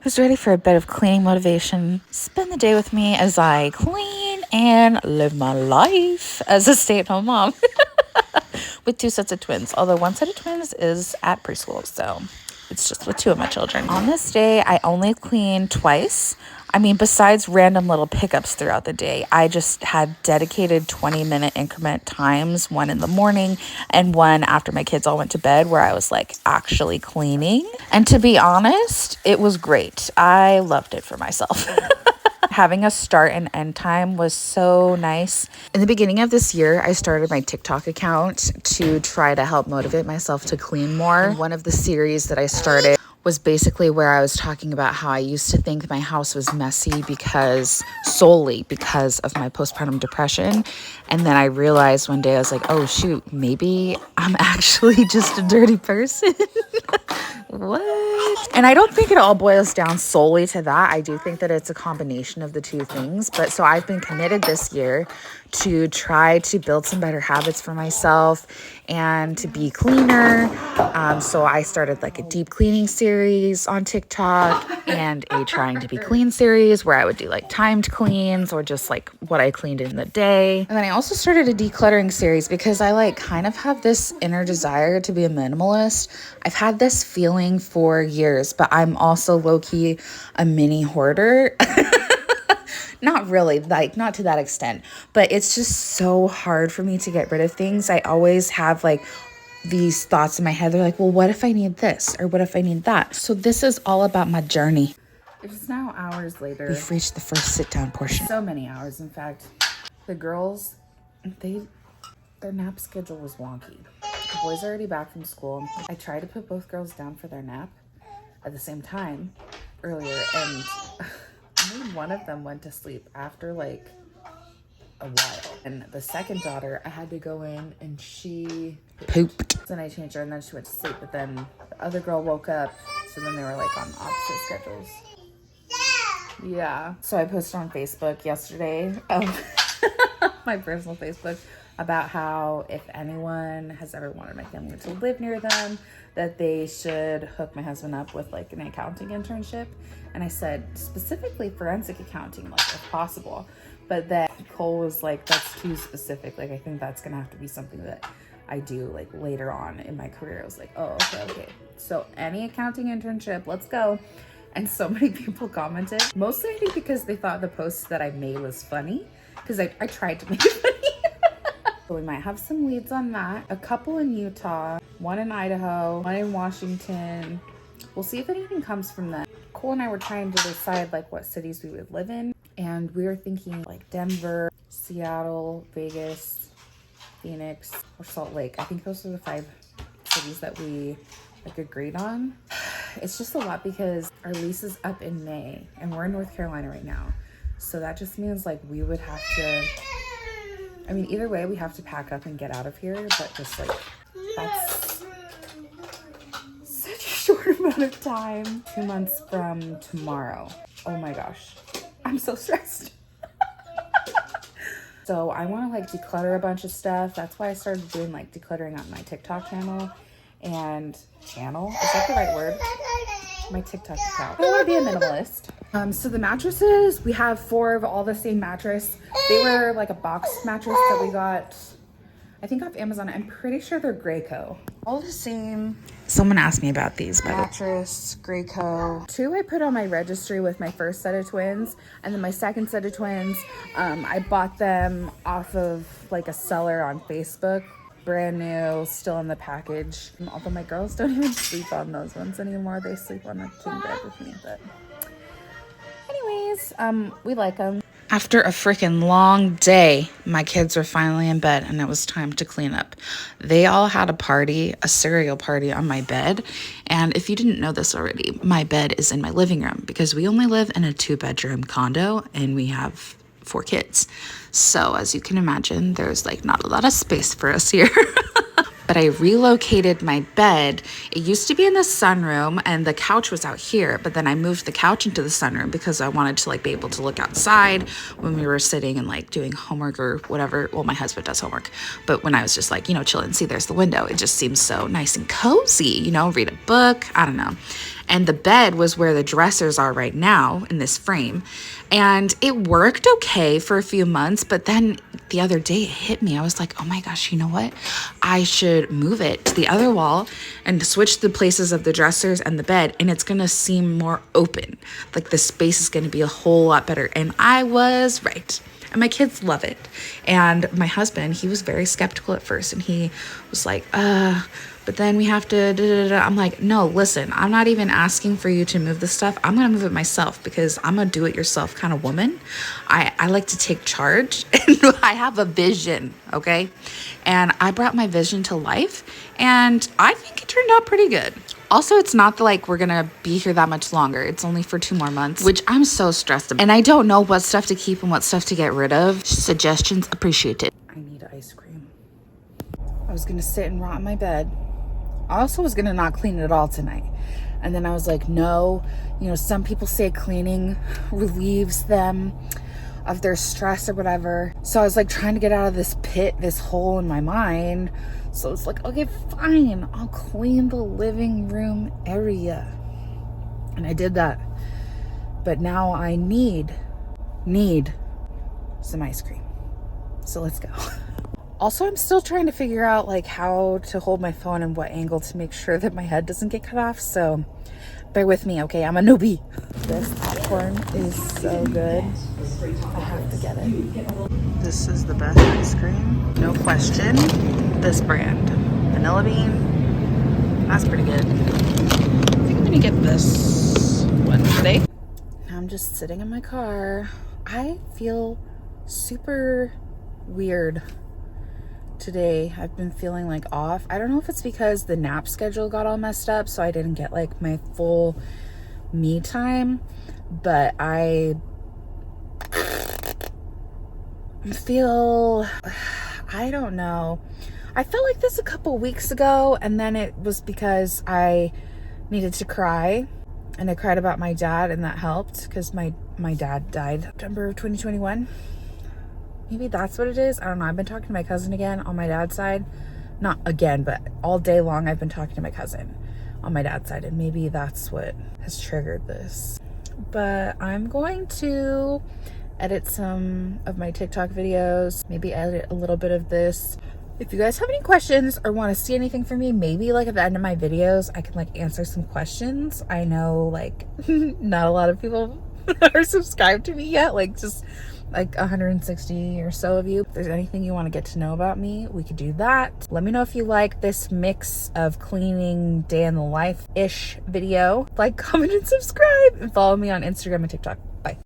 Who's ready for a bit of cleaning motivation? Spend the day with me as I clean and live my life as a stay-at-home mom with 2 sets of twins. Although 1 set of twins is at preschool, so it's just with 2 of my children. On this day, I only clean twice. I mean, besides random little pickups throughout the day, I just had dedicated 20-minute increment times, one in the morning and one after my kids all went to bed, where I was like actually cleaning. And to be honest, it was great. I loved it for myself. Having a start and end time was so nice. In the beginning of this year, I started my TikTok account to try to help motivate myself to clean more. And one of the series that I started was basically where I was talking about how I used to think my house was messy solely because of my postpartum depression. And then I realized one day, I was like, oh shoot, maybe I'm actually just a dirty person. What? And I don't think it all boils down solely to that. I do think that it's a combination of the two things. But so I've been committed this year to try to build some better habits for myself and to be cleaner. So I started like a deep cleaning series on TikTok and a trying to be clean series where I would do like timed cleans or just like what I cleaned in the day. And then I also started a decluttering series because I like kind of have this inner desire to be a minimalist. I've had this feeling for years, but I'm also low-key a mini hoarder. Not really, like not to that extent, but it's just so hard for me to get rid of things. I always have like these thoughts in my head. They're like, well, what if I need this? Or what if I need that? So this is all about my journey. It's now hours later. We've reached the first sit down portion. So many hours, in fact. The girls, their nap schedule was wonky. The boys are already back from school. I tried to put both girls down for their nap at the same time earlier, and only one of them went to sleep after like a while. And the second daughter, I had to go in and she pooped. Then I changed her and then she went to sleep. But then the other girl woke up. So then they were like on opposite schedules. Yeah. So I posted on Facebook yesterday, my personal Facebook, about how if anyone has ever wanted my family to live near them, that they should hook my husband up with like an accounting internship. And I said specifically forensic accounting, like if possible. But then Cole was like, that's too specific. Like, I think that's gonna have to be something that I do like later on in my career. I was like, oh, okay. So any accounting internship, let's go. And so many people commented, mostly I think because they thought the post that I made was funny, because I tried to make it funny. So we might have some leads on that. A couple in Utah, one in Idaho, one in Washington. We'll see if anything comes from that. Cole and I were trying to decide like what cities we would live in. And we were thinking like Denver, Seattle, Vegas, Phoenix, or Salt Lake. I think those are the 5 cities that we like agreed on. It's just a lot because our lease is up in May and we're in North Carolina right now. So that just means like we would have to, I mean, either way we have to pack up and get out of here, but just like that's such a short amount of time. 2 months from tomorrow. Oh my gosh. I'm so stressed. So I want to like declutter a bunch of stuff. That's why I started doing like decluttering on my TikTok channel. And is that the right word? My TikTok account. I want to be a minimalist. So the mattresses, we have 4 of all the same mattress. They were like a box mattress that we got, I think off Amazon. I'm pretty sure they're Graco. All the same. Someone asked me about these. Mattress, Graco. 2 I put on my registry with my first set of twins. And then my second set of twins, I bought them off of like a seller on Facebook. Brand new, still in the package. Although my girls don't even sleep on those ones anymore. They sleep on the king bed with me. But anyways, we like them. After a freaking long day, my kids were finally in bed and it was time to clean up. They all had a cereal party on my bed. And if you didn't know this already, my bed is in my living room because we only live in a 2-bedroom condo and we have 4 kids. So as you can imagine, there's like not a lot of space for us here. But I relocated my bed. It used to be in the sunroom and the couch was out here, but then I moved the couch into the sunroom because I wanted to like be able to look outside when we were sitting and like doing homework or whatever. Well, my husband does homework, but when I was just like, chilling, see, there's the window. It just seems so nice and cozy, read a book. I don't know. and the bed was where the dressers are right now in this frame. And it worked okay for a few months, but then the other day it hit me. I was like, oh my gosh, you know what? I should move it to the other wall and switch the places of the dressers and the bed, and it's gonna seem more open. Like the space is gonna be a whole lot better. And I was right. And my kids love it. And my husband, he was very skeptical at first, and he was like, but then we have to I'm like, no, listen, I'm not even asking for you to move the stuff. I'm gonna move it myself because I'm a do-it-yourself kind of woman. I like to take charge, and I have a vision, okay? And I brought my vision to life, and I think it turned out pretty good. Also, it's not like we're gonna be here that much longer. It's only for 2 more months, which I'm so stressed about. And I don't know what stuff to keep and what stuff to get rid of. Suggestions appreciated. I need ice cream. I was gonna sit and rot in my bed. I also was gonna not clean it at all tonight. And then I was like, no, you know, some people say cleaning relieves them of their stress or whatever. So I was like trying to get out of this pit, this hole in my mind. So it's like, okay, fine, I'll clean the living room area. And I did that. But now I need some ice cream. So let's go. Also, I'm still trying to figure out like how to hold my phone and what angle to make sure that my head doesn't get cut off. So bear with me, okay? I'm a newbie. This popcorn is so good. I have to get it. This is the best ice cream, no question. This brand, vanilla bean, that's pretty good. I think I'm gonna get this one today. I'm just sitting in my car. I feel super weird today. I've been feeling like off. I don't know if it's because the nap schedule got all messed up, so I didn't get like my full me time, but I feel, I don't know. I felt like this a couple weeks ago, and then it was because I needed to cry, and I cried about my dad, and that helped because my dad died September of 2021. Maybe that's what it is. I don't know. I've been talking to my cousin again on my dad's side. Not again, but all day long I've been talking to my cousin on my dad's side, and maybe that's what has triggered this. But I'm going to edit some of my TikTok videos, maybe edit a little bit of this. If you guys have any questions or want to see anything from me, maybe like at the end of my videos, I can like answer some questions. I know like not a lot of people are subscribed to me yet, like just like 160 or so of you. If there's anything you want to get to know about me, we could do that. Let me know if you like this mix of cleaning day in the life-ish video. Like, comment, and subscribe, and follow me on Instagram and TikTok.